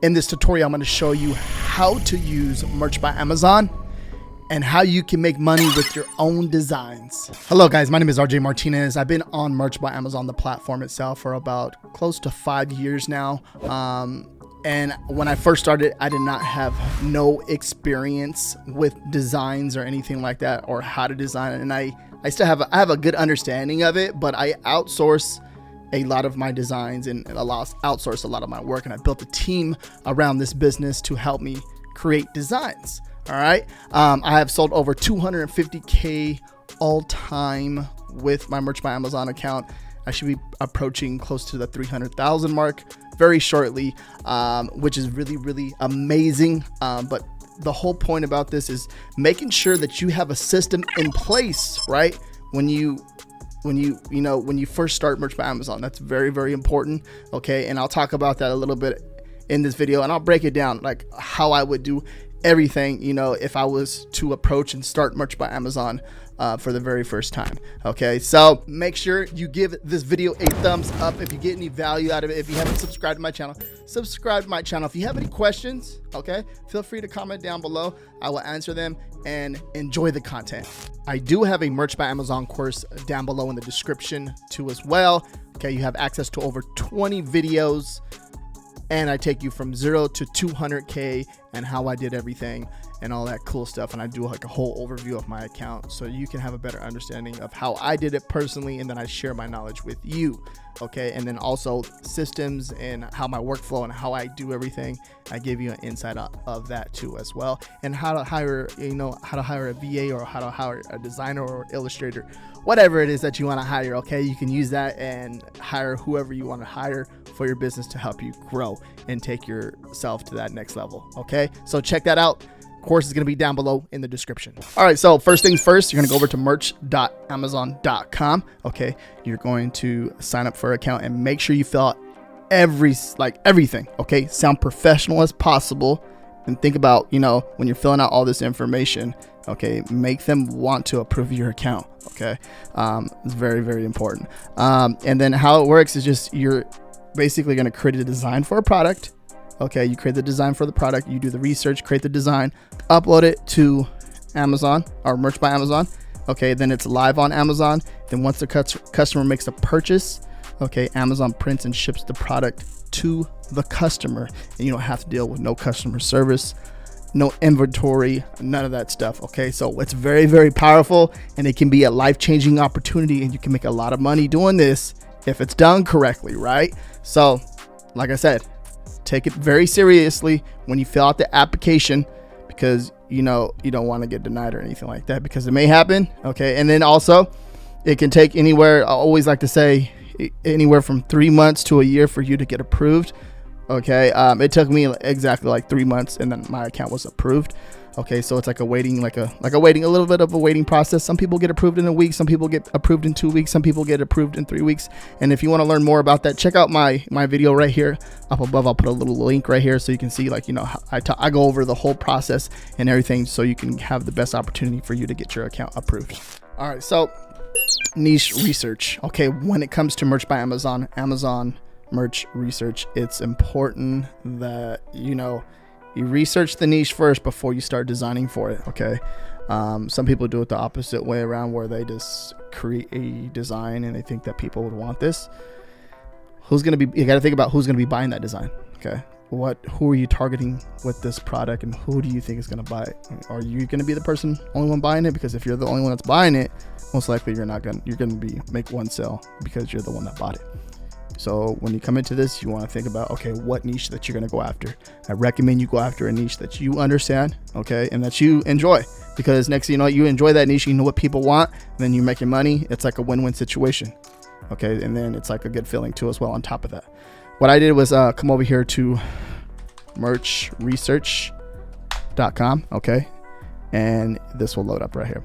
In this tutorial, I'm going to show you how to use Merch by Amazon and how you can make money with your own designs. Hello guys, my name is RJ Martinez. I've been on Merch by Amazon, the platform itself, for about close to 5 years now. And when I first started, I did not have no experience with designs or anything like that, or how to design it. And I still have a good understanding of it, but I outsource a lot of my designs and outsource a lot of my work. And I built a team around this business to help me create designs. All right. I have sold over 250K all time with my Merch by Amazon account. I should be approaching close to the 300,000 mark very shortly, which is really, really amazing. But the whole point about this is making sure that you have a system in place, right? When you first start Merch by Amazon, that's very, very important. Okay. And I'll talk about that a little bit in this video, and I'll break it down, like how I would do everything, if I was to approach and start Merch by Amazon for the very first time. Okay, so make sure you give this video a thumbs up if you get any value out of it. If you haven't subscribed to my channel, subscribe to my channel. If you have any questions, okay, feel free to comment down below. I will answer them, and enjoy the content. I do have a Merch by Amazon course down below in the description too as well. Okay, you have access to over 20 videos, and I take you from 0 to 200K and how I did everything and all that cool stuff. And I do like a whole overview of my account so you can have a better understanding of how I did it personally, and then I share my knowledge with you. Okay, and then also systems and how my workflow and how I do everything. I give you an insight of that too as well, and how to hire, how to hire a VA, or how to hire a designer or illustrator, whatever it is that you want to hire. Okay, you can use that and hire whoever you want to hire for your business to help you grow and take yourself to that next level. Okay, so check that out. Course is going to be down below in the description. All right, so first things first, you're going to go over to merch.amazon.com. Okay, you're going to sign up for an account and make sure you fill out everything. Okay, sound professional as possible, and think about, when you're filling out all this information, okay, make them want to approve your account. Okay, it's very, very important. And then how it works is just you're basically going to create a design for a product. Okay, you create the design for the product, you do the research, create the design, upload it to Amazon or Merch by Amazon. Okay, then it's live on Amazon. Then once the customer makes a purchase, okay, Amazon prints and ships the product to the customer, and you don't have to deal with no customer service, no inventory, none of that stuff. Okay, so it's very, very powerful, and it can be a life-changing opportunity, and you can make a lot of money doing this if it's done correctly, right? So, like I said, take it very seriously when you fill out the application, because you don't want to get denied or anything like that, because it may happen. Okay, and then also it can take anywhere, I always like to say, anywhere from 3 months to a year for you to get approved. Okay, it took me exactly like 3 months, and then my account was approved. Okay, so it's like a little bit of a waiting process. Some people get approved in a week, some people get approved in 2 weeks, some people get approved in 3 weeks. And if you want to learn more about that, check out my video right here up above. I'll put a little link right here so you can see, I go over the whole process and everything, so you can have the best opportunity for you to get your account approved. All right, so niche research. Okay, when it comes to Merch by Amazon merch research, it's important that you research the niche first before you start designing for it. Okay, some people do it the opposite way around, where they just create a design and they think that people would want this. You got to think about who's going to be buying that design. Okay, who are you targeting with this product, and who do you think is going to buy it? Are you going to be the only one buying it? Because if you're the only one that's buying it, most likely you're going to make one sale, because you're the one that bought it. So when you come into this, you want to think about, okay, what niche that you're going to go after. I recommend you go after a niche that you understand, okay, and that you enjoy, because next thing you know, you enjoy that niche, you know what people want, and then you're making money. It's like a win-win situation. Okay, and then it's like a good feeling too as well on top of that. What I did was come over here to merchresearch.com, okay, and this will load up right here.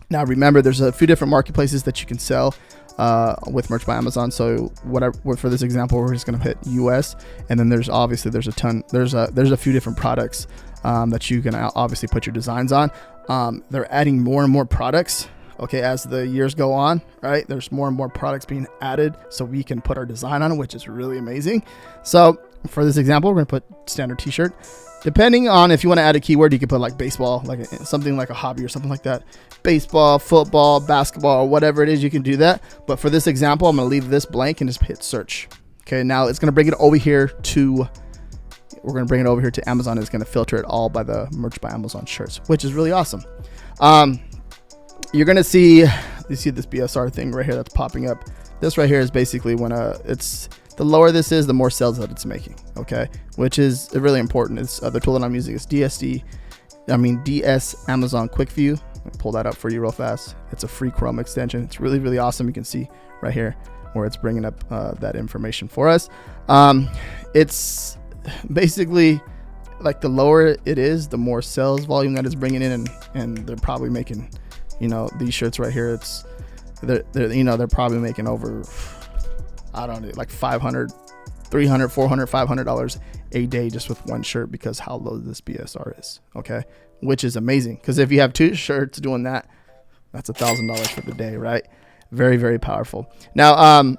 Now remember, there's a few different marketplaces that you can sell with Merch by Amazon. So for this example, we're just going to hit US, and then there's a few different products that you can obviously put your designs on. They're adding more and more products, okay, as the years go on, right? There's more and more products being added so we can put our design on it, which is really amazing. So For this example, we're going to put standard t-shirt. Depending on if you want to add a keyword, you can put like baseball, like something like a hobby or something like that. Baseball, football, basketball, or whatever it is, you can do that. But for this example, I'm going to leave this blank and just hit search. Okay, now it's going to bring it over here to, we're going to bring it over here to Amazon. It's going to filter it all by the Merch by Amazon shirts, which is really awesome. You're going to see, you see this BSR thing right here that's popping up. This right here is basically when it's, the lower this is, the more sales that it's making, okay? Which is really important. It's the tool that I'm using is DS Amazon Quick View. I'll pull that up for you real fast. It's a free Chrome extension. It's really, really awesome. You can see right here where it's bringing up that information for us. It's basically like the lower it is, the more sales volume that it's bringing in, and they're probably making, you know, these shirts right here. They're probably making over, I don't know, like $500, $300, $400, $500 a day just with one shirt because how low this BSR is. Okay, which is amazing because if you have 2 shirts doing that, that's $1,000 for the day, right? Very, very powerful. Now,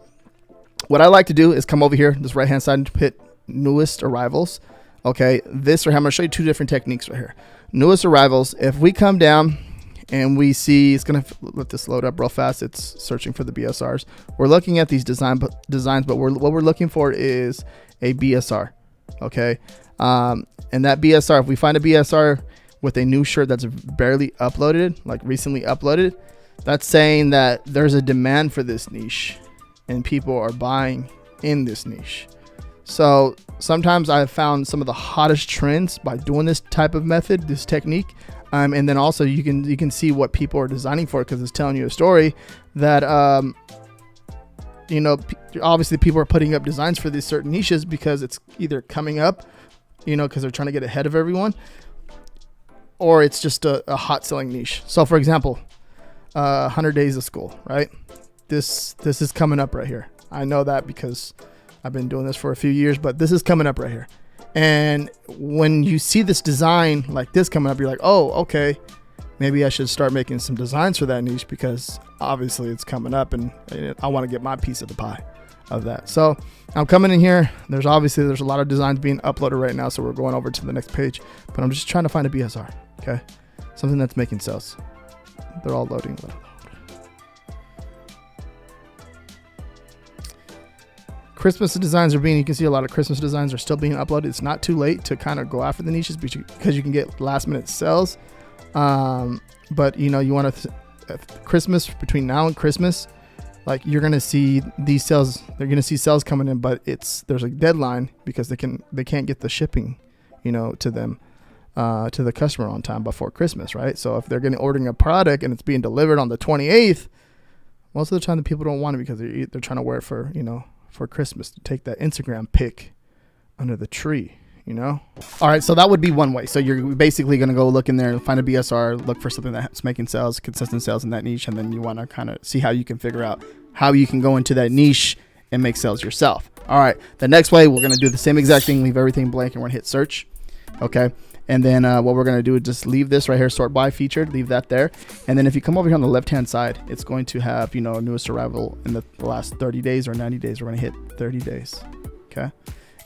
what I like to do is come over here, this right hand side, and hit newest arrivals. Okay, this right here, I'm going to show you 2 different techniques right here. Newest arrivals. If we come down and we see, it's going to let this load up real fast. It's searching for the BSRs. We're looking at these designs, but what we're looking for is a BSR. Okay. And that BSR, if we find a BSR with a new shirt that's barely uploaded, like recently uploaded, that's saying that there's a demand for this niche and people are buying in this niche. So sometimes I've found some of the hottest trends by doing this type of method, this technique. And then also you can see what people are designing for, because it's telling you a story that, you know, obviously people are putting up designs for these certain niches because it's either coming up, you know, because they're trying to get ahead of everyone, or it's just a hot selling niche. So for example, 100 Days of School, right? This is coming up right here. I know that because I've been doing this for a few years, but this is coming up right here. And when you see this design like this coming up, you're like, oh, okay, maybe I should start making some designs for that niche because obviously it's coming up and I want to get my piece of the pie of that. So I'm coming in here. There's a lot of designs being uploaded right now. So we're going over to the next page, but I'm just trying to find a BSR. Okay. Something that's making sales. They're all loading. Christmas designs are being, you can see a lot of Christmas designs are still being uploaded. It's not too late to kind of go after the niches because you can get last minute sales. But you know, you want to Christmas, between now and Christmas, like you're going to see these sales, they're going to see sales coming in, but there's a deadline because they can't get the shipping, you know, to them, to the customer on time before Christmas. Right. So if they're ordering a product and it's being delivered on the 28th, most of the time the people don't want it because they're trying to wear it for, you know, for Christmas, to take that Instagram pic under the tree, you know? All right, so that would be one way. So you're basically going to go look in there and find a BSR, look for something that's making sales, consistent sales in that niche, and then you want to kind of see how you can figure out how you can go into that niche and make sales yourself. All right, the next way, we're going to do the same exact thing, leave everything blank, and we're going to hit search, okay? And then what we're going to do is just leave this right here, sort by featured, leave that there. And then if you come over here on the left-hand side, it's going to have, you know, newest arrival in the last 30 days or 90 days. We're going to hit 30 days, okay?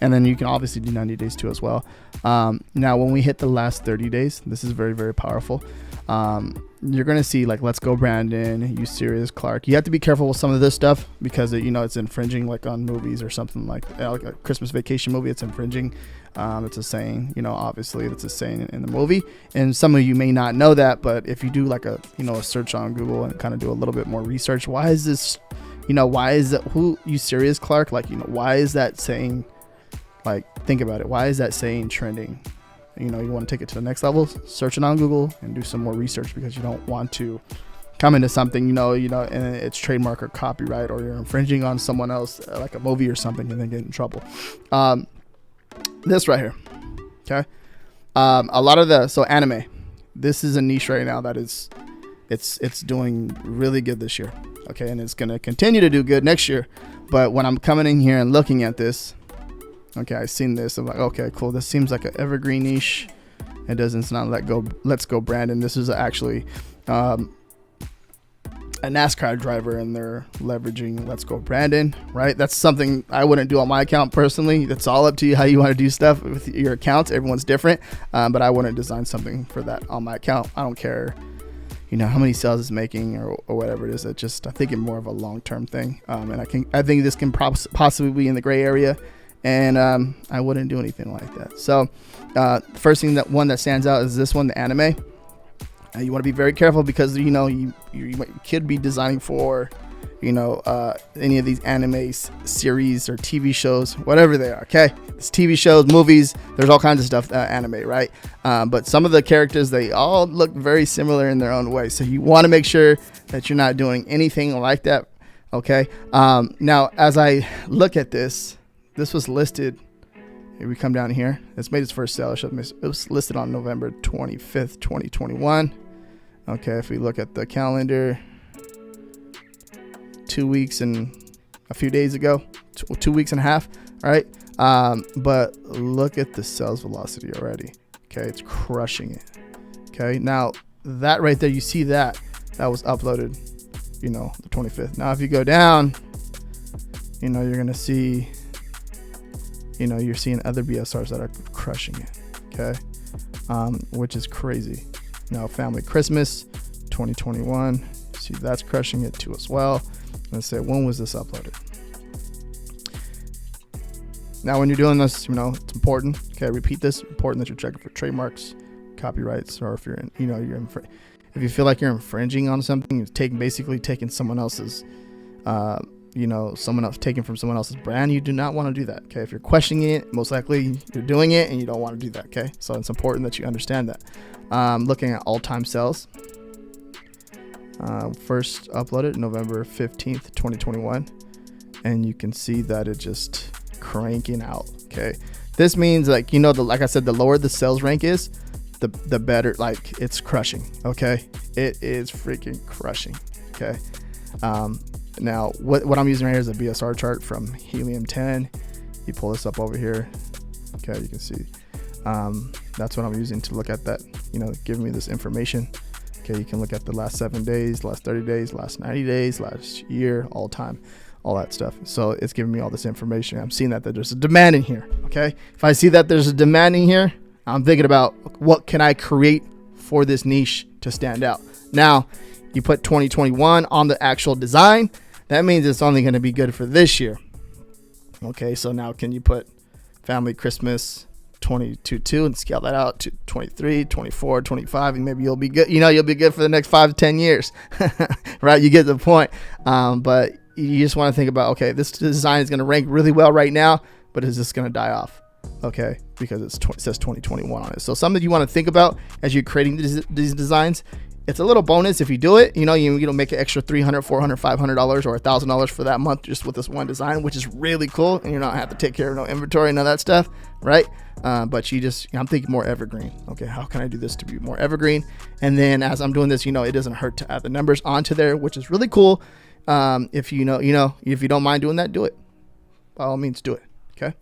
And then you can obviously do 90 days too as well. Now, when we hit the last 30 days, this is very, very powerful. You're going to see like Let's Go Brandon, You Serious Clark. You have to be careful with some of this stuff because, you know, it's infringing like on movies or something like a Christmas Vacation movie. It's infringing. It's a saying, you know, obviously it's a saying in the movie, and some of you may not know that, but if you do like a search on Google and kind of do a little bit more research, why is this, you know, why is that, who, You Serious Clark? Like, you know, why is that saying, like, think about it. Why is that saying trending? You know, you want to take it to the next level, search it on Google and do some more research because you don't want to come into something, you know, and it's trademark or copyright, or you're infringing on someone else, like a movie or something, and then get in trouble. This right here, okay. A lot of so anime, this is a niche right now that is, it's doing really good this year, okay, and it's gonna continue to do good next year. But when I'm coming in here and looking at this, okay, I've seen this, I'm like, okay, cool. This seems like an evergreen niche. It's not Let's Go Brandon. This is actually a NASCAR driver and they're leveraging Let's Go Brandon, right? That's something I wouldn't do on my account personally. That's all up to you how you want to do stuff with your accounts. Everyone's different, but I wouldn't design something for that on my account. I don't care, how many sales it's making or whatever it is. I think it's more of a long-term thing, and I think this can possibly be in the gray area, and I wouldn't do anything like that. So the first thing one that stands out is this one, the anime. You want to be very careful because you could be designing for any of these anime series or TV shows, whatever they are. Okay, it's TV shows, movies. There's all kinds of stuff anime, right? But some of the characters, they all look very similar in their own way. So you want to make sure that you're not doing anything like that. Okay. Now, as I look at this was listed. Here we come down here. It's made its first sale. It was listed on November 25th, 2021. Okay, if we look at the calendar, 2 weeks and a few days ago, 2 weeks and a half, all right? But look at the sales velocity already. Okay, it's crushing it. Okay, now that right there, you see that was uploaded, the 25th. Now, if you go down, you're gonna see, you're seeing other BSRs that are crushing it. Okay, which is crazy. Now, Family Christmas 2021. See, that's crushing it too as well. Let's say, when was this uploaded? Now, when you're doing this, it's important. Okay, repeat this. Important that you're checking for trademarks, copyrights, or if you're if you feel like you're infringing on something, you're basically taking someone else's, taken from someone else's brand. You do not want to do that. Okay, if you're questioning it, most likely you're doing it, and you don't want to do that. Okay, so it's important that you understand that. Looking at all-time sales. First uploaded November 15th, 2021, and you can see that it just cranking out. Okay, this means like I said, the lower the sales rank is, the better. Like, it's crushing. Okay, it is freaking crushing. Okay. Now what I'm using right here is a BSR chart from Helium 10. You pull this up over here. Okay, you can see that's what I'm using to look at that, giving me this information. Okay, you can look at the last 7 days, last 30 days, last 90 days, last year, all time, all that stuff. So it's giving me all this information. I'm seeing that there's a demand in here. Okay, if I see that there's a demand in here, I'm thinking about what can I create for this niche to stand out. Now, you put 2021 on the actual design. That means it's only going to be good for this year. Okay, so now can you put Family Christmas 22 and scale that out to 23, 24, 25, and maybe you'll be good. You'll be good for the next 5 to 10 years, right? You get the point. But you just want to think about, okay, this design is going to rank really well right now, but is this going to die off? Okay, because it says 2021 on it. So something you want to think about as you're creating these designs. It's a little bonus if you do it. You make an extra $300, $400, $500, or $1,000 for that month just with this one design, which is really cool. And you're not have to take care of no inventory and all that stuff, right? But I'm thinking more evergreen. Okay, how can I do this to be more evergreen? And then as I'm doing this, it doesn't hurt to add the numbers onto there, which is really cool. If you don't mind doing that, do it. By all means, do it. Okay.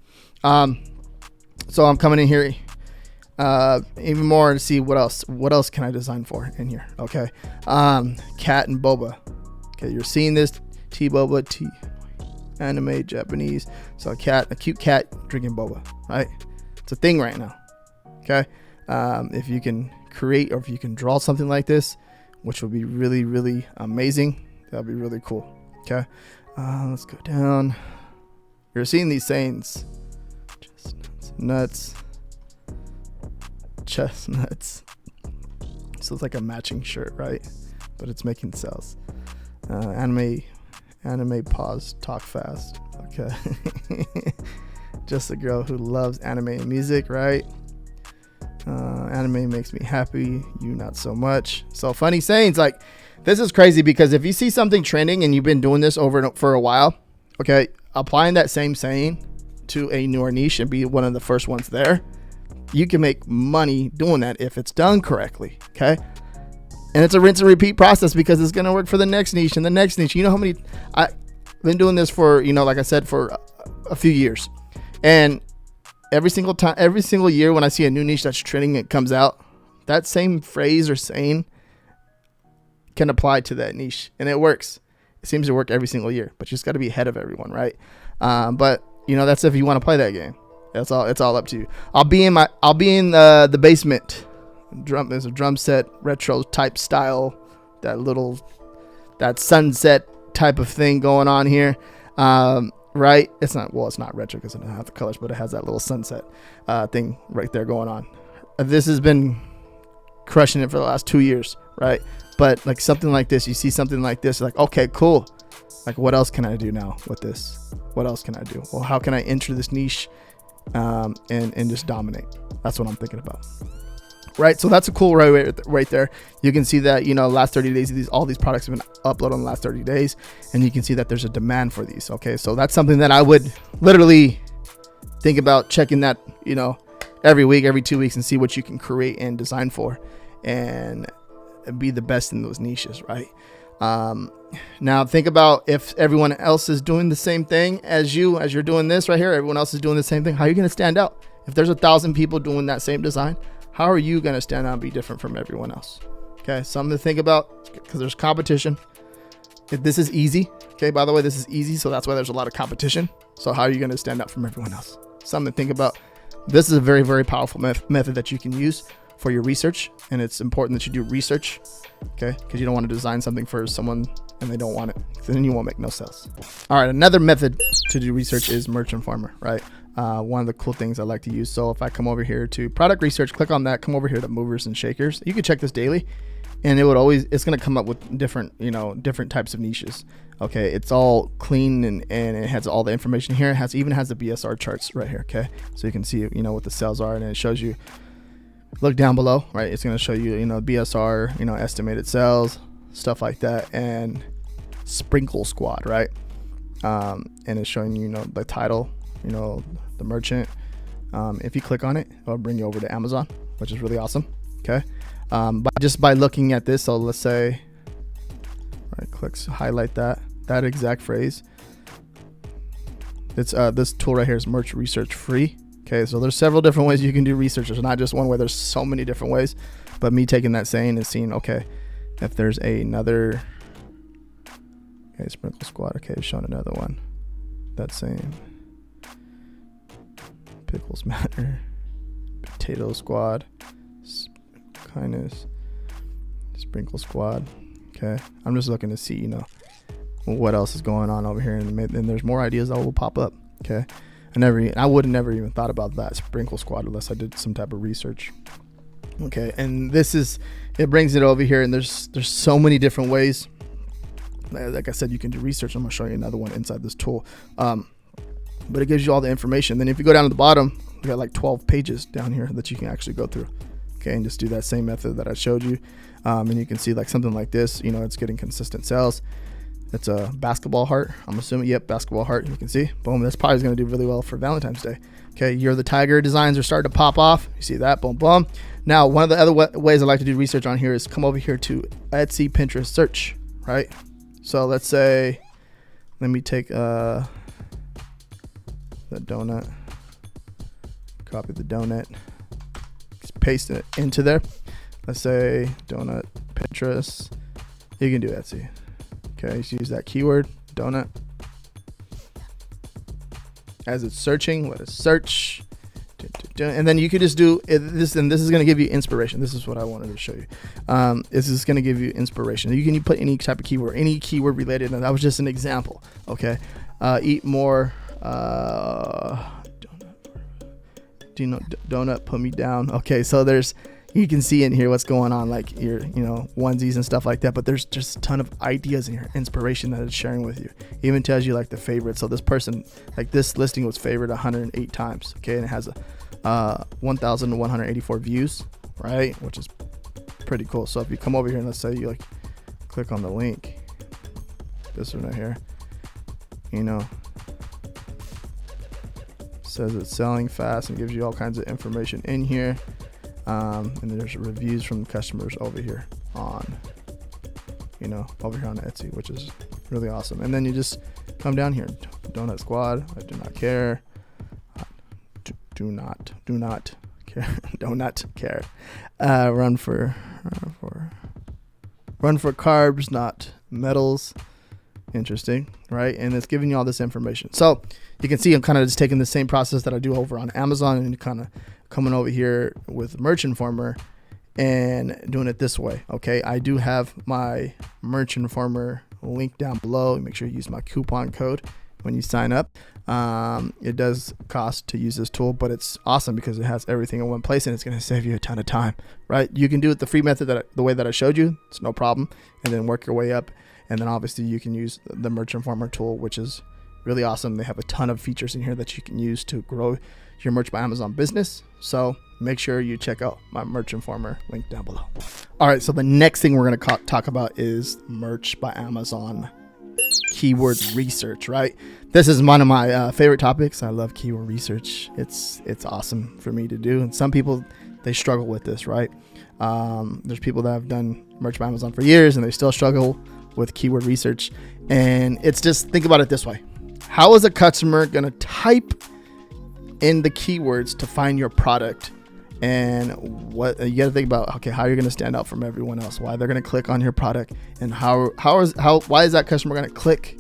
So I'm coming in here. Even more to see what else can I design for in here. Okay. Cat and boba. Okay, you're seeing this boba, anime, Japanese. So a cute cat drinking boba, right? It's a thing right now. Okay. If you can create or if you can draw something like this, which would be really, really amazing, that'd be really cool. Okay. Let's go down. You're seeing these sayings. Chestnuts. So it's like a matching shirt, right? But it's making sales. Anime pause, talk fast. Okay. Just a girl who loves anime and music, right? Anime makes me happy, you not so much. So funny sayings. Like, this is crazy because if you see something trending and you've been doing this for a while, okay, applying that same saying to a newer niche and be one of the first ones there, you can make money doing that if it's done correctly. Okay. And it's a rinse and repeat process because it's going to work for the next niche and the next niche. You know how many I've been doing this for, like I said, for a few years, and every single year when I see a new niche that's trending, it comes out, that same phrase or saying can apply to that niche, and it works. It seems to work every single year, but you just got to be ahead of everyone, right? But you know, that's if you want to play that game. It's all up to you. I'll be in the basement. There's a drum set, retro type style, that sunset type of thing going on here. Right? It's not retro because it doesn't have the colors, but it has that little sunset thing right there going on. This has been crushing it for the last 2 years, right? But like something like this, you see something like this, like, okay, cool. Like, what else can I do now with this? What else can I do? Well, how can I enter this niche and just dominate? That's what I'm thinking about. Right, so that's a cool right there. You can see that, you know, last 30 days, all these products have been uploaded in the last 30 days, and you can see that there's a demand for these. Okay, so that's something that I would literally think about checking that, you know, every week, every 2 weeks, and see what you can create and design for, and be the best in those niches, right? Now think about if everyone else is doing the same thing as you're doing this right here. Everyone else is doing the same thing. How are you going to stand out? If there's 1,000 people doing that same design, how are you going to stand out and be different from everyone else? Okay, something to think about, because there's competition. If this is easy, okay, by the way, this is easy, so that's why there's a lot of competition. So how are you going to stand out from everyone else? Something to think about. This is a very, very powerful method that you can use for your research, and it's important that you do research, okay, because you don't want to design something for someone and they don't want it, then you won't make no sales. All right, another method to do research is Merchant Farmer, right? One of the cool things I like to use. So if I come over here to product research, click on that, come over here to movers and shakers. You can check this daily, and it's going to come up with different types of niches. Okay, it's all clean and it has all the information here. It even has the BSR charts right here. Okay, so you can see, you know, what the sales are, and it shows you. Look down below, right? It's going to show you, you know, BSR, you know, estimated sales, stuff like that, and Sprinkle Squad, right? And it's showing you, you know, the title, you know, the merchant. If you click on it, it'll bring you over to Amazon, which is really awesome. Okay, but just by looking at this, so let's say, right, clicks, highlight that exact phrase. It's this tool right here is Merch Research Free. Okay, so there's several different ways you can do research. There's not just one way. There's so many different ways. But me taking that saying and seeing, okay, if there's another, okay, Sprinkle Squad. Okay, showing another one. That same. Pickles Matter. Potato Squad. Kindness. Sprinkle Squad. Okay, I'm just looking to see, you know, what else is going on over here, and there's more ideas that will pop up. Okay. I would have never even thought about that Sprinkle Squad unless I did some type of research. Okay, and it brings it over here, and there's so many different ways. Like I said, you can do research. I'm gonna show you another one inside this tool, but it gives you all the information. Then if you go down to the bottom, we got like 12 pages down here that you can actually go through. Okay, and just do that same method that I showed you, and you can see like something like this. You know, it's getting consistent sales. It's a basketball heart. I'm assuming, yep, basketball heart. You can see, boom, that's probably going to do really well for Valentine's Day. Okay, You're the Tiger designs are starting to pop off. You see that, boom, boom. Now, one of the other ways I like to do research on here is come over here to Etsy, Pinterest, search, right? So let's say, let me take the donut, copy the donut, just paste it into there. Let's say donut, Pinterest. You can do Etsy. Okay, just use that keyword, donut. As it's searching, let it search. And then you could just do this, and this is going to give you inspiration. This is what I wanted to show you. This is going to give you inspiration. You can put any type of keyword, any keyword related, and that was just an example. Okay, eat more. Donut, put me down. Okay, so you can see in here what's going on, like your, you know, onesies and stuff like that, but there's just a ton of ideas in here, inspiration that it's sharing with you. It even tells you like the favorite. So this person, like this listing was favored 108 times. Okay, and it has 1,184 views, right, which is pretty cool. So if you come over here and let's say you like click on the link, this one right here, you know, says it's selling fast and gives you all kinds of information in here. And there's reviews from customers over here on Etsy, which is really awesome. And then you just come down here, Donut Squad. I do not care. Do not care. Do not care. Run for Run for carbs, not metals. Interesting, right? And it's giving you all this information. So you can see I'm kind of just taking the same process that I do over on Amazon and kind of coming over here with Merch Informer and doing it this way. Okay, I do have my Merch Informer link down below. Make sure you use my coupon code when you sign up. It does cost to use this tool, but it's awesome because it has everything in one place and it's going to save you a ton of time, right? You can do it the free method, the way that I showed you. It's no problem. And then work your way up. And then obviously you can use the Merch Informer tool, which is really awesome. They have a ton of features in here that you can use to grow your Merch by Amazon business. So make sure you check out my Merch Informer link down below. All right, so the next thing we're going to talk about is Merch by Amazon keyword research, right? This is one of my favorite topics. I love keyword research. It's awesome for me to do. And some people, they struggle with this, right? There's people that have done Merch by Amazon for years and they still struggle with keyword research. And it's just, think about it this way. How is a customer going to type in the keywords to find your product? And what you got to think about, okay, how you're going to stand out from everyone else, why they're going to click on your product, and why is that customer going to click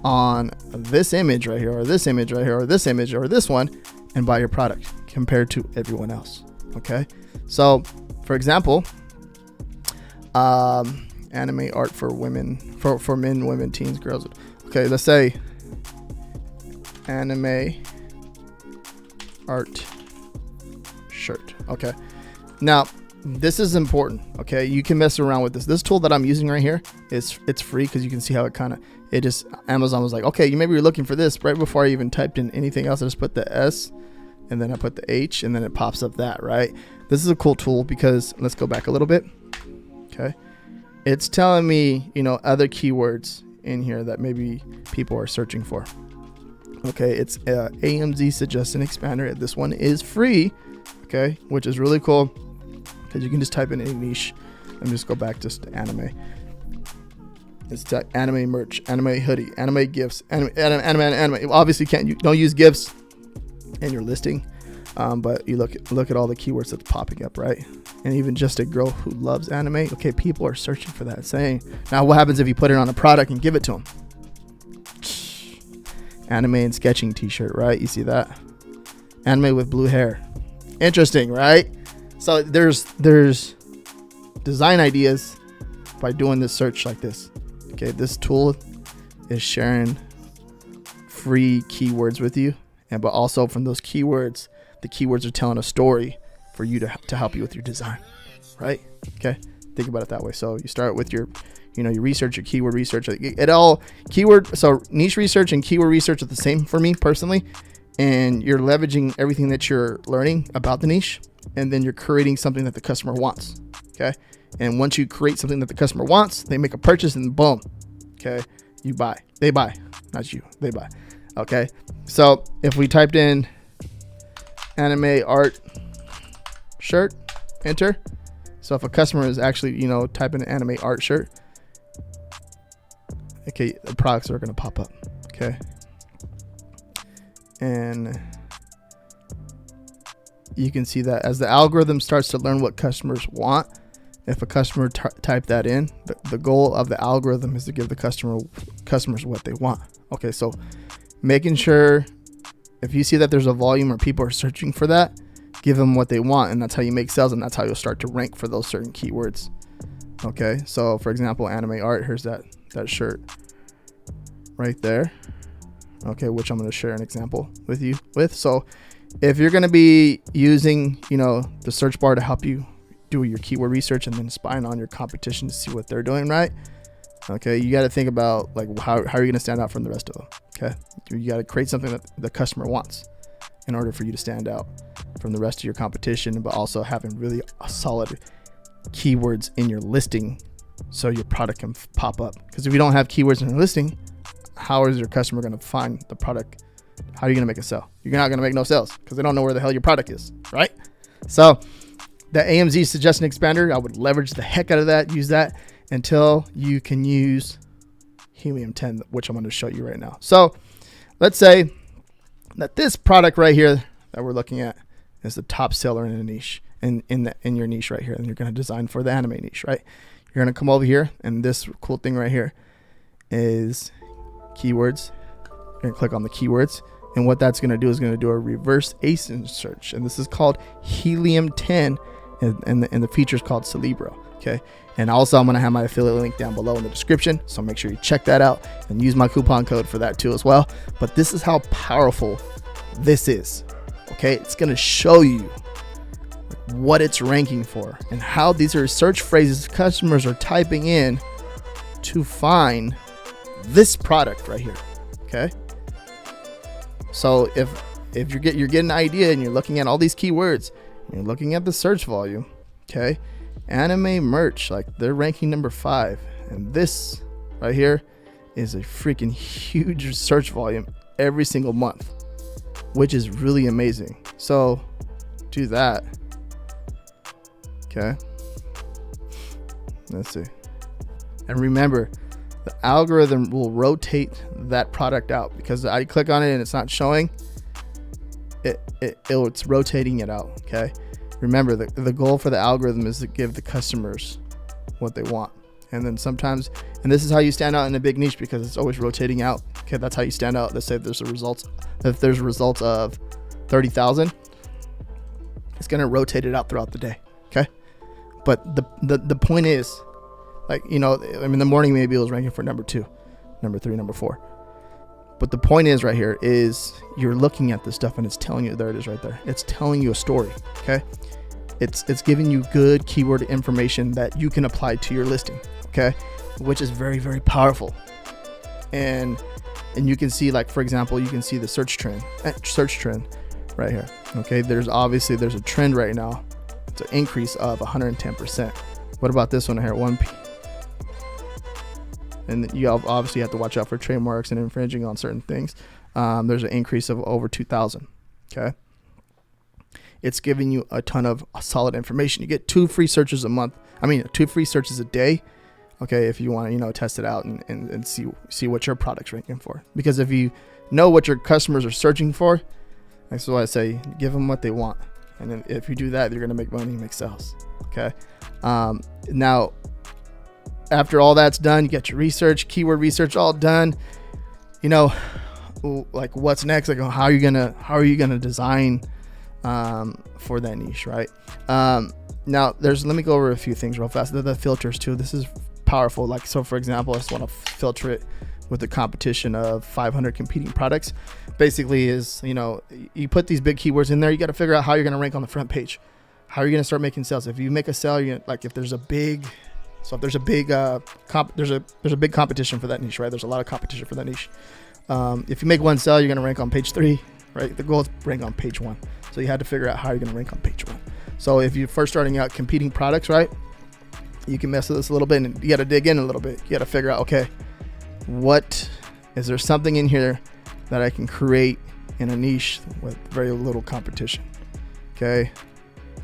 on this image right here, or this image right here, or this image, or this one, and buy your product compared to everyone else. Okay, so for example, anime art for women, for men, women, teens, girls. Okay, let's say anime art shirt. Okay, now this is important. Okay, you can mess around with this tool that I'm using right here. It's free because you can see how it just Amazon was like, okay, maybe you're looking for this. Right before I even typed in anything else, I just put the S and then I put the H and then it pops up that, right? This is a cool tool because let's go back a little bit. Okay, it's telling me, other keywords in here that maybe people are searching for. Okay, it's AMZ Suggestion Expander. This one is free. Okay, which is really cool because you can just type in any niche. Let me just go back just to anime. It's anime merch, anime hoodie, anime gifts, anime. Obviously, you don't use gifts in your listing, but you look at all the keywords that's popping up, right? And even just a girl who loves anime. Okay, people are searching for that. Saying, now what happens if you put it on a product and give it to them? Anime and sketching t-shirt, right? You see that? Anime with blue hair. Interesting, right? So there's design ideas by doing this search like this. Okay, this tool is sharing free keywords with you, but also from those keywords, the keywords are telling a story for you to help you with your design, right? Okay, think about it that way. So you start with your your research, your keyword research. So niche research and keyword research are the same for me personally. And you're leveraging everything that you're learning about the niche, and then you're creating something that the customer wants. Okay. And once you create something that the customer wants, they make a purchase and boom. Okay. You buy. They buy. Not you. They buy. Okay. So if we typed in anime art shirt, enter. So if a customer is actually, typing an anime art shirt, okay, the products are going to pop up. Okay. And you can see that as the algorithm starts to learn what customers want, if a customer type that in, the goal of the algorithm is to give the customers what they want. Okay, so making sure if you see that there's a volume or people are searching for that, give them what they want, and that's how you make sales, and that's how you'll start to rank for those certain keywords. Okay, so for example, anime art, here's that shirt right there. Okay, which I'm going to share an example with you with. So if you're going to be using, the search bar to help you do your keyword research and then spying on your competition to see what they're doing, right? Okay, you got to think about like how are you going to stand out from the rest of them? Okay, you got to create something that the customer wants in order for you to stand out from the rest of your competition, but also having really solid keywords in your listing so your product can pop up. Because if you don't have keywords in your listing, how is your customer going to find the product? How are you going to make a sale? You're not going to make no sales because they don't know where the hell your product is, right? So the AMZ Suggestion Expander, I would leverage the heck out of that. Use that until you can use Helium-10, which I'm going to show you right now. So let's say that this product right here that we're looking at is the top seller in a niche, in your niche right here, and you're going to design for the anime niche, right? you're going to come over here, and this cool thing right here is keywords. You're going to click on the keywords, and what that's going to do is going to do a reverse ASIN search, and this is called Helium 10, and the feature is called Cerebro. Okay, and also I'm going to have my affiliate link down below in the description, so make sure you check that out and use my coupon code for that too as well. But this is how powerful this is. Okay, it's going to show you what it's ranking for and how these are search phrases customers are typing in to find this product right here. Okay, so if you're getting an idea and you're looking at all these keywords, you're looking at the search volume. Okay, anime merch, like they're ranking number 5, and this right here is a freaking huge search volume every single month, which is really amazing. So do that. Okay, let's see, and remember, the algorithm will rotate that product out, because I click on it and it's not showing it's rotating it out. Okay, remember, the goal for the algorithm is to give the customers what they want. And then sometimes, and this is how you stand out in a big niche, because it's always rotating out. Okay, that's how you stand out. Let's say if there's results of 30,000, it's going to rotate it out throughout the day. Okay, but the point is, like, you know, I mean, the morning maybe it was ranking for number 2, number 3, number 4. But the point is right here is you're looking at this stuff and it's telling you, there it is right there. It's telling you a story. Okay, it's giving you good keyword information that you can apply to your listing. Okay, which is very, very powerful. And you can see, like, for example, you can see the search trend right here. Okay, there's a trend right now. It's an increase of 110%. What about this one here, 1P? And you obviously have to watch out for trademarks and infringing on certain things. There's an increase of over 2,000. Okay, it's giving you a ton of solid information. You get 2 free searches a month. 2 free searches a day. Okay, if you want to, you know, test it out and see what your product's ranking for. Because if you know what your customers are searching for, that's why I say give them what they want. And then if you do that, you're gonna make money and make sales. Okay. Now, after all that's done, you get your research, keyword research all done. You know, like, what's next? Like, how are you gonna design for that niche, right? Now, let me go over a few things real fast. The filters too. This is powerful. Like, so for example, I just want to filter it with the competition of 500 competing products. Basically, is, you know, you put these big keywords in there. You got to figure out how you're gonna rank on the front page. How are you gonna start making sales? If you make a sale, if there's a big competition for that niche, right? There's a lot of competition for that niche. If you make one sale, you're gonna rank on page 3, right? The goal is to rank on page 1. So you had to figure out how you're gonna rank on page 1. So if you're first starting out competing products, right, you can mess with this a little bit, and you got to dig in a little bit. You got to figure out, okay, what is there something in here that I can create in a niche with very little competition? Okay,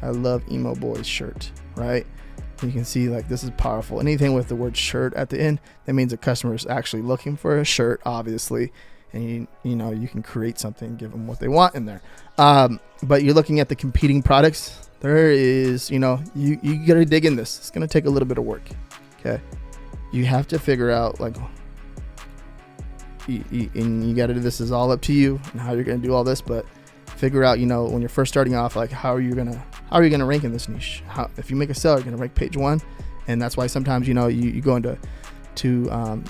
I love Emo Boy's shirt, right? You can see, like, this is powerful. Anything with the word shirt at the end, that means the customer is actually looking for a shirt, obviously, and you know, you can create something, give them what they want in there. But you're looking at the competing products. There is, you know, you got to dig in this. It's going to take a little bit of work. Okay, you have to figure out, like, and you got to do this. Is all up to you and how you're going to do all this, but figure out, you know, when you're first starting off, like, how are you gonna rank in this niche? If you make a sale, you're gonna rank page 1, and that's why sometimes, you know, you go into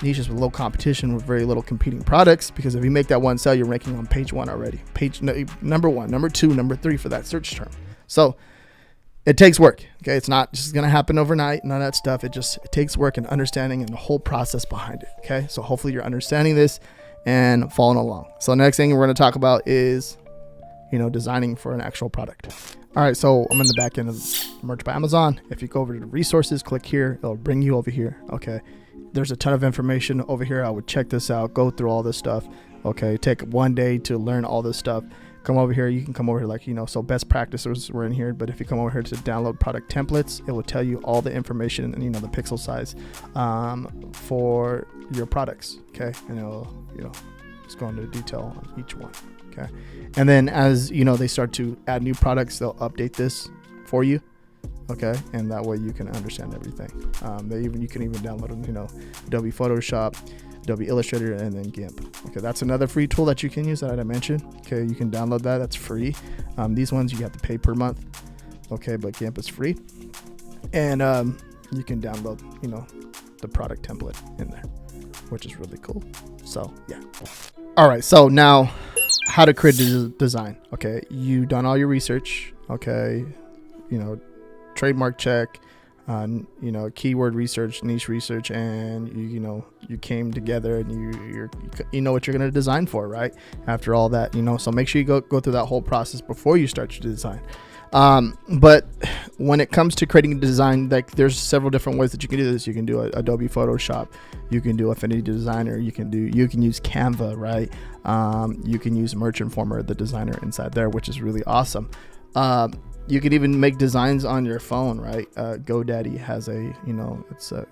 niches with low competition with very little competing products, because if you make that one sale, you're ranking on page 1 already, number 1, number 2, number 3 for that search term. So it takes work. Okay, it's not just gonna happen overnight, none of that stuff. It takes work and understanding and the whole process behind it. Okay, so hopefully you're understanding this and following along. So the next thing we're gonna talk about is, you know, designing for an actual product. All right, so I'm in the back end of Merch by Amazon. If you go over to the resources, click here, it'll bring you over here. Okay, there's a ton of information over here. I would check this out, go through all this stuff. Okay, take one day to learn all this stuff. Come over here. You can come over here, like, you know, so best practices were in here. But if you come over here to download product templates, it will tell you all the information and, you know, the pixel size for your products. Okay, and it'll, you know, just go into detail on each one. Okay, and then as you know, they start to add new products, they'll update this for you. Okay, and that way you can understand everything. You can even download, Adobe Photoshop, Adobe Illustrator, and then GIMP. Okay, that's another free tool that you can use that I mentioned. Okay, you can download that. That's free. These ones you have to pay per month. Okay, but GIMP is free, and you can download, the product template in there, which is really cool. So yeah. All right. So now, how to create a design? Okay, you done all your research. Okay, trademark check, keyword research, niche research, and you came together and you know what you're going to design for, right? After all that, so make sure you go through that whole process before you start your design. But when it comes to creating a design, like there's several different ways that you can do this. You can do Adobe Photoshop, you can do Affinity Designer, you can use Canva, right? You can use Merchant-Former, the designer inside there, which is really awesome. You can even make designs on your phone, right? GoDaddy has it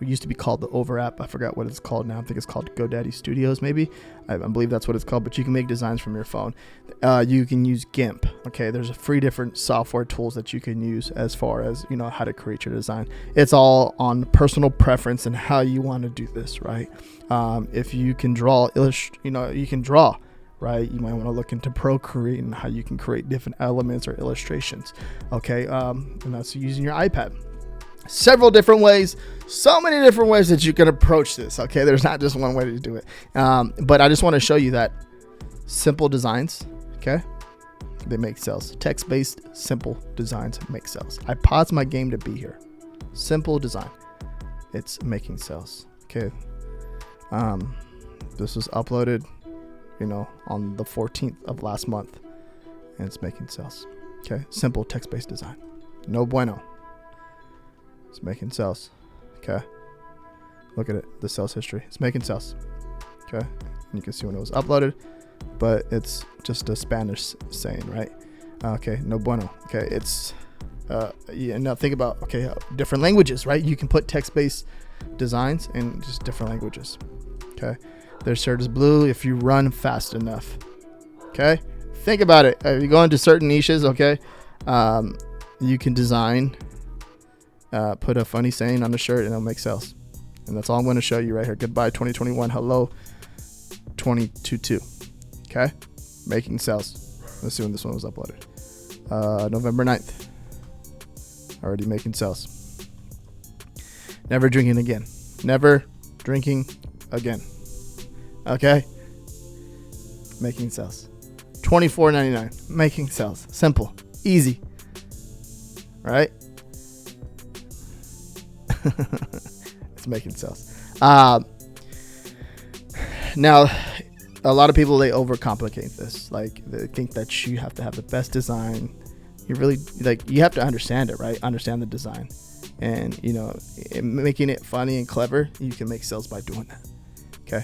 used to be called the Over app. I forgot what it's called now. I think it's called GoDaddy Studios, maybe. I believe that's what it's called, but you can make designs from your phone. You can use GIMP. Okay, there's 3 different software tools that you can use as far as, how to create your design. It's all on personal preference and how you want to do this, right? If you can draw, you can draw. Right, you might want to look into Procreate and how you can create different elements or illustrations. Okay, and that's using your iPad. Several different ways, so many different ways that you can approach this. Okay, there's not just one way to do it. But I just want to show you that simple designs. Okay, they make sales. Text-based simple designs make sales. I paused my game to be here. Simple design, it's making sales. Okay, this was uploaded on the 14th of last month, and it's making sales. Okay, simple text-based design, no bueno. It's making sales. Okay, look at it, the sales history. It's making sales. Okay, and you can see when it was uploaded, but it's just a Spanish saying, right? Okay, no bueno. Okay, it's now think about different languages, right? You can put text-based designs in just different languages. Okay. Their shirt is blue if you run fast enough. Okay, think about it. If you go into certain niches, you can design, put a funny saying on the shirt, and it'll make sales. And that's all I'm going to show you right here. Goodbye 2021. Hello 2022. Okay, making sales. Let's see when this one was uploaded. November 9th. Already making sales. Never drinking again. Never drinking again. Okay, making sales. $24.99, making sales. Simple, easy, right? It's making sales. Now, a lot of people, they overcomplicate this. Like, they think that you have to have the best design. You really, you have to understand it, right? Understand the design, and making it funny and clever. You can make sales by doing that. Okay.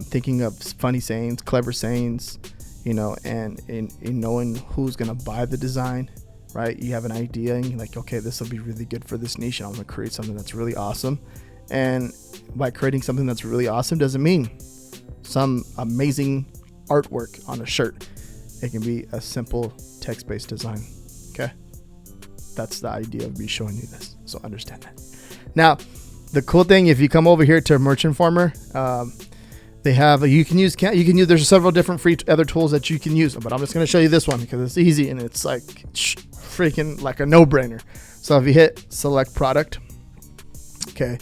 Thinking of funny sayings, clever sayings, and in knowing who's going to buy the design, right? You have an idea and you're like, okay, this will be really good for this niche. I'm going to create something that's really awesome. And by creating something that's really awesome doesn't mean some amazing artwork on a shirt. It can be a simple text-based design. Okay. That's the idea of me showing you this. So understand that. Now, the cool thing, if you come over here to Merchant-Former, they have there's several different free other tools that you can use, but I'm just going to show you this one because it's easy and it's like freaking like a no-brainer. So if you hit select product, okay,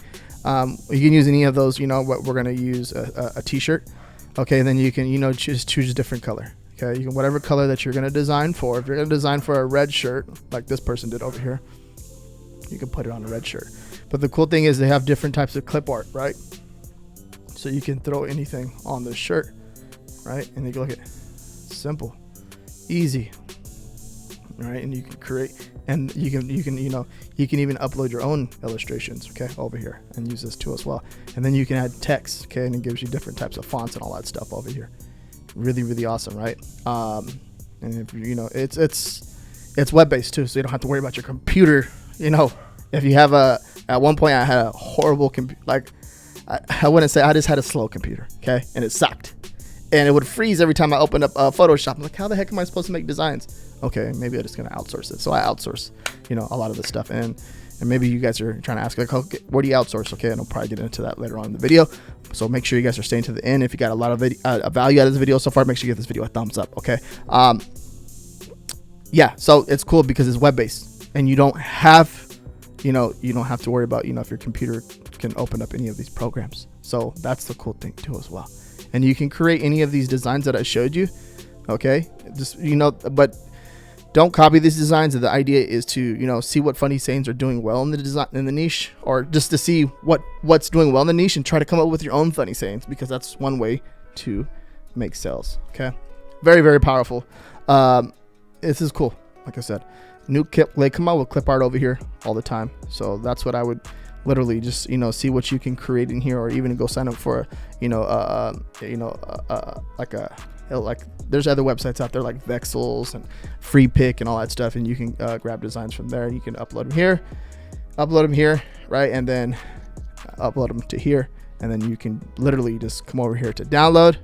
you can use any of those. What we're going to use a t-shirt. Okay, then you can choose a different color. Okay, you can whatever color that you're going to design for. If you're going to design for a red shirt like this person did over here, you can put it on a red shirt. But the cool thing is they have different types of clip art, right? So you can throw anything on the shirt, right? And you can look at simple, easy, right? And you can create, and you can even upload your own illustrations, okay, over here, and use this tool as well. And then you can add text, okay, and it gives you different types of fonts and all that stuff over here. Really, really awesome, right? And if it's web-based too, so you don't have to worry about your computer. If you have at one point I had a horrible computer, I wouldn't say, I just had a slow computer, okay, and it sucked. and it would freeze every time I opened up Photoshop. I'm like, how the heck am I supposed to make designs? Okay, maybe I'm just gonna outsource it. So I outsource, a lot of this stuff. And maybe you guys are trying to ask, like, okay, where do you outsource? Okay, and I'll probably get into that later on in the video. So make sure you guys are staying to the end. If you got a lot of value out of this video so far, make sure you give this video a thumbs up. Okay. Yeah. So it's cool because it's web-based, and you don't have to worry about, if your computer can open up any of these programs. So that's the cool thing too as well. And you can create any of these designs that I showed you. Okay. Just, but don't copy these designs. The idea is to, see what funny sayings are doing well in the design, in the niche, or just to see what's doing well in the niche and try to come up with your own funny sayings, because that's one way to make sales. Okay. Very, very powerful. This is cool. Like I said, new clip, they come out with clip art over here all the time. So that's what I would literally just, see what you can create in here, or even go sign up for, like there's other websites out there like Vexels and Free Pick and all that stuff, and you can grab designs from there. You can upload them here, right, and then upload them to here, and then you can literally just come over here to download,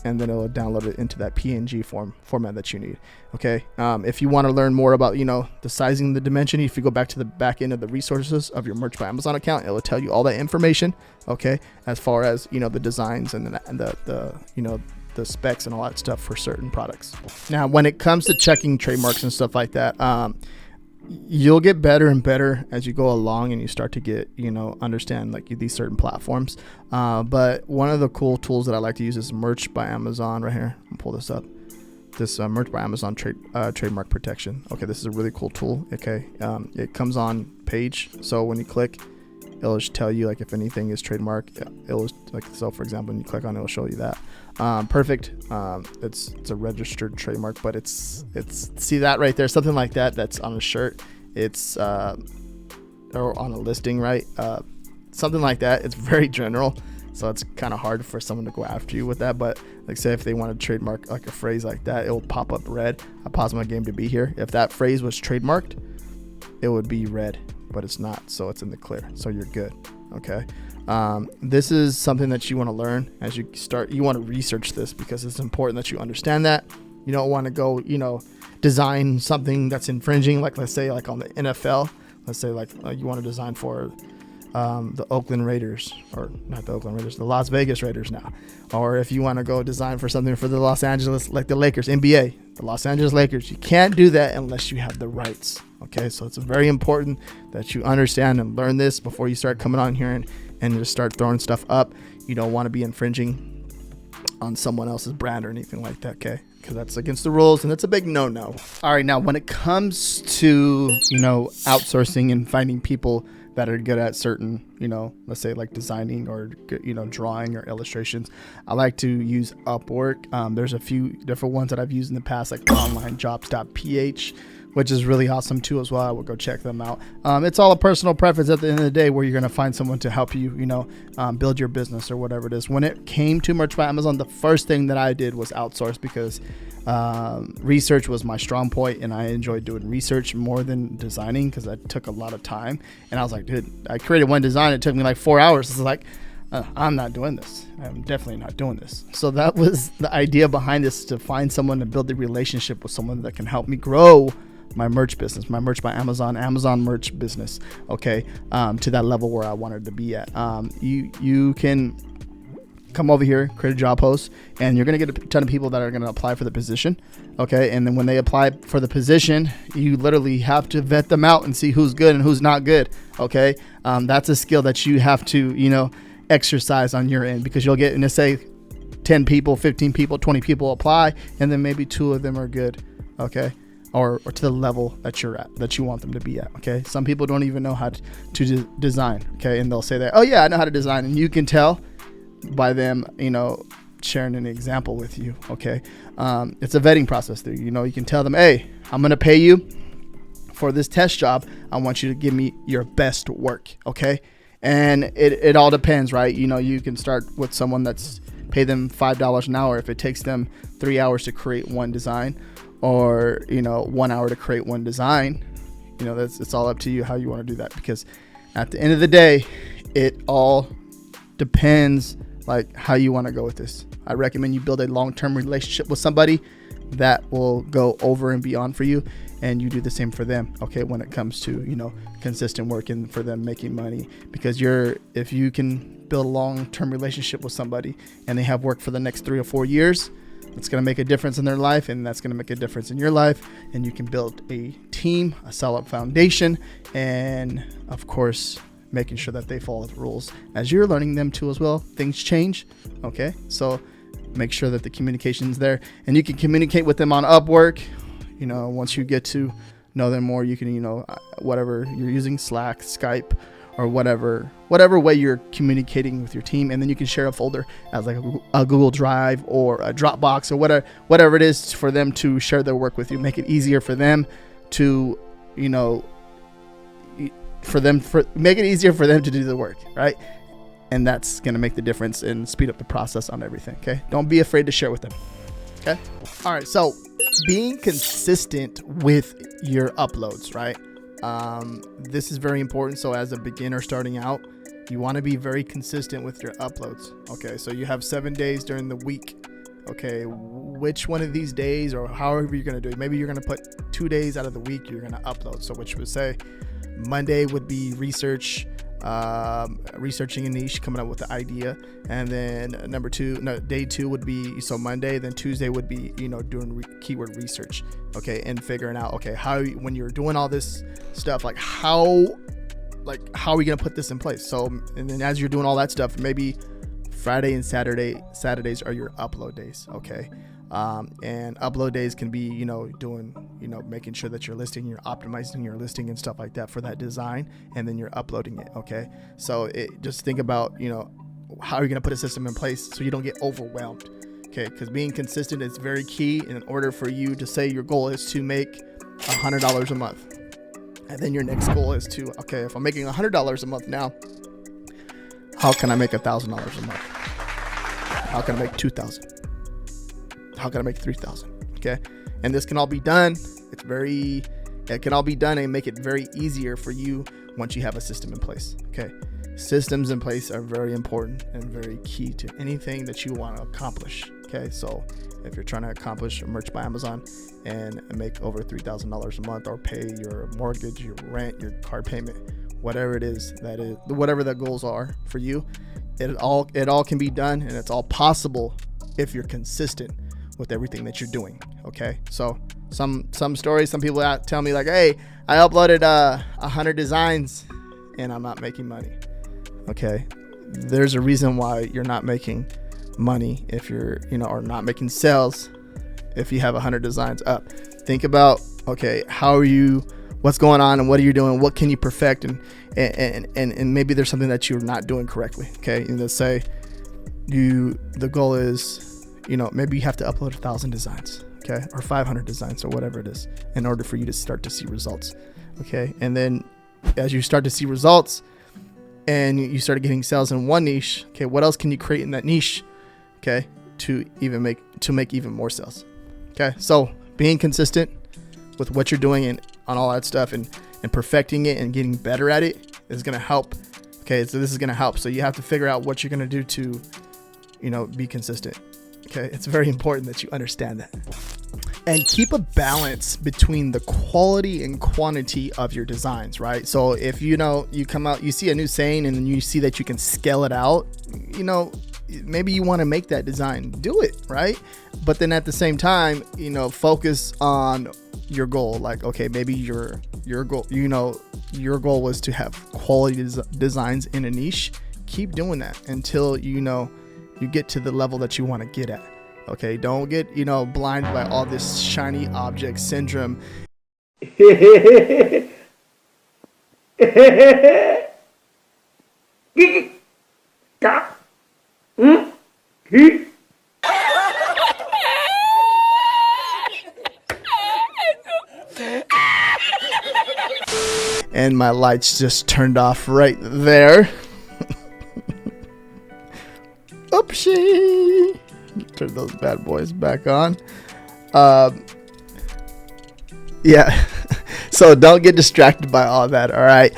and then it'll download it into that PNG format that you need. Okay. If you want to learn more about, the sizing, the dimension, if you go back to the back end of the resources of your Merch by Amazon account, it will tell you all that information. Okay. As far as, the designs and the specs and all that stuff for certain products. Now, when it comes to checking trademarks and stuff like that, you'll get better and better as you go along, and you start to get, understand like these certain platforms. But one of the cool tools that I like to use is Merch by Amazon right here. I'll pull this up. This Merch by Amazon trademark protection. Okay, this is a really cool tool. Okay, it comes on page, so when you click, it'll just tell you like if anything is trademark. It'll, like, so for example, when you click on it, it'll show you that. Perfect. It's a registered trademark, but it's see that right there, something like that that's on a shirt, it's or on a listing, right? Something like that. It's very general, so it's kind of hard for someone to go after you with that. But like, say if they want to trademark like a phrase like that, it will pop up red. I pause my game to be here. If that phrase was trademarked, it would be red, but it's not, so it's in the clear, so you're good. Okay. This is something that you want to learn as you start. You want to research this because it's important that you understand that. You don't want to go, design something that's infringing, like let's say like on the NFL. Let's say like you want to design for the Oakland Raiders, or not the Oakland Raiders, the Las Vegas Raiders now. Or if you want to go design for something for the Los Angeles, like the Lakers, NBA, the Los Angeles Lakers, you can't do that unless you have the rights. Okay, so it's very important that you understand and learn this before you start coming on here and just start throwing stuff up. You don't want to be infringing on someone else's brand or anything like that, okay? Because that's against the rules, and that's a big no-no. All right, now when it comes to, outsourcing and finding people that are good at certain, let's say like designing or, drawing or illustrations, I like to use Upwork. There's a few different ones that I've used in the past, like onlinejobs.ph, which is really awesome too as well. I would go check them out. It's all a personal preference at the end of the day, where you're going to find someone to help you, build your business or whatever it is. When it came to Merch by Amazon, the first thing that I did was outsource, because research was my strong point, and I enjoyed doing research more than designing because that took a lot of time. And I was like, dude, I created one design. It took me like 4 hours. It's like, I'm not doing this. I'm definitely not doing this. So that was the idea behind this, to find someone to build a relationship with someone that can help me grow my merch business, my Merch by Amazon merch business, okay, to that level where I wanted to be at. You can come over here, create a job post, and you're going to get a ton of people that are going to apply for the position, okay? And then when they apply for the position, you literally have to vet them out and see who's good and who's not good, okay? That's a skill that you have to, exercise on your end, because you'll get, let's say 10 people, 15 people, 20 people apply, and then maybe 2 of them are good, okay? Or to the level that you're at, that you want them to be at, okay? Some people don't even know how to design, okay? And they'll say that, oh yeah, I know how to design. And you can tell by them, sharing an example with you, okay? It's a vetting process there. You can tell them, hey, I'm gonna pay you for this test job. I want you to give me your best work, okay? And it all depends, right? You can start with someone that's pay them $5 an hour if it takes them 3 hours to create one design, or 1 hour to create one design. It's all up to you how you want to do that, because at the end of the day, it all depends like how you want to go with this. I recommend you build a long-term relationship with somebody that will go over and beyond for you, and you do the same for them, okay, when it comes to, you know, consistent work and for them making money. Because if you can build a long-term relationship with somebody and they have work for the next 3 or 4 years, it's going to make a difference in their life, and that's going to make a difference in your life, and you can build a team, a solid foundation, and of course making sure that they follow the rules as you're learning them too as well. Things change, okay, so make sure that the communication's there, and you can communicate with them on Upwork. You know, once you get to know them more, you can, you know, whatever you're using, Slack, Skype, or whatever way you're communicating with your team, and then you can share a folder as like a Google Drive or a Dropbox or whatever it is for them to share their work with you. Make it easier for them to, you know, make it easier for them to do the work, right? And that's going to make the difference and speed up the process on everything. Okay. Don't be afraid to share with them. Okay. All right. So being consistent with your uploads, right? This is very important. So as a beginner starting out, you want to be very consistent with your uploads. Okay. So you have 7 days during the week. Okay. Which one of these days, or however you're going to do it, maybe you're going to put 2 days out of the week you're going to upload. So which would say Monday would be researching a niche, coming up with the idea, and then day 2 would be, so Monday, then Tuesday would be, you know, doing keyword research, okay, and figuring out, okay, how, when you're doing all this stuff, like how are we gonna put this in place? So, and then as you're doing all that stuff, maybe Friday and Saturdays are your upload days, okay. And upload days can be, you know, making sure that you're optimizing your listing and stuff like that for that design, and then you're uploading it. Okay. So just think about, you know, how are you going to put a system in place so you don't get overwhelmed? Okay. Because being consistent is very key in order for you to say your goal is to make $100 a month. And then your next goal is to, okay, if I'm making $100 a month now, how can I make $1,000 a month? How can I make $2,000? How can I make 3,000? Okay. And this can all be done. It can all be done and make it very easier for you once you have a system in place. Okay. Systems in place are very important and very key to anything that you want to accomplish. Okay. So if you're trying to accomplish merch by Amazon and make over $3,000 a month, or pay your mortgage, your rent, your car payment, whatever it is, whatever the goals are for you, it all can be done, and it's all possible if you're consistent with everything that you're doing. Okay. So some stories, some people tell me like, hey, I uploaded 100 designs and I'm not making money. Okay. There's a reason why you're not making money if you're, you know, or not making sales if you have 100 designs up. Think about, okay, what's going on and what are you doing? What can you perfect? And maybe there's something that you're not doing correctly. Okay. And let's say the goal is, you know, maybe you have to upload 1,000 designs, okay, or 500 designs, or whatever it is, in order for you to start to see results, okay. And then as you start to see results and you start getting sales in one niche, okay, what else can you create in that niche, okay, to make even more sales, okay. So being consistent with what you're doing and on all that stuff, and perfecting it and getting better at it is going to help. Okay, so this is going to help. So you have to figure out what you're going to do to, you know, be consistent. Okay, it's very important that you understand that. And keep a balance between the quality and quantity of your designs, right? So if you come out, you see a new saying and you see that you can scale it out, you know, maybe you want to make that design, do it, right? But then at the same time, you know, focus on your goal. Like, okay, maybe your goal, you know, your goal was to have quality designs in a niche. Keep doing that until, you know, you get to the level that you want to get at. Okay, don't get, you know, blinded by all this shiny object syndrome. And my lights just turned off right there. Oopsie. Turn those bad boys back on. Yeah. So don't get distracted by all that. All right.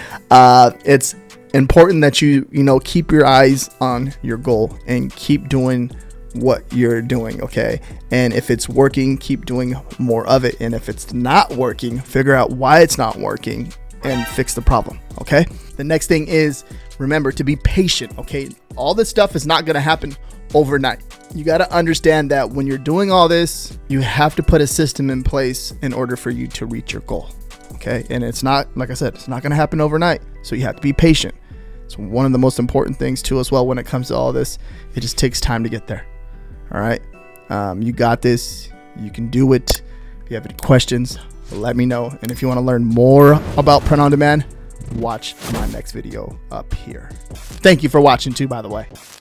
important that you keep your eyes on your goal and keep doing what you're doing, okay? And if it's working, keep doing more of it. And if it's not working, figure out why it's not working and fix the problem, okay? The next thing is, remember to be patient, okay? All this stuff is not going to happen overnight. You got to understand that when you're doing all this, you have to put a system in place in order for you to reach your goal, okay? And it's not, like I said, it's not going to happen overnight. So you have to be patient. It's one of the most important things too as well when it comes to all this. It just takes time to get there. All right. You got this. You can do it. If you have any questions, let me know. And if you want to learn more about print on demand, watch my next video up here. Thank you for watching too, by the way.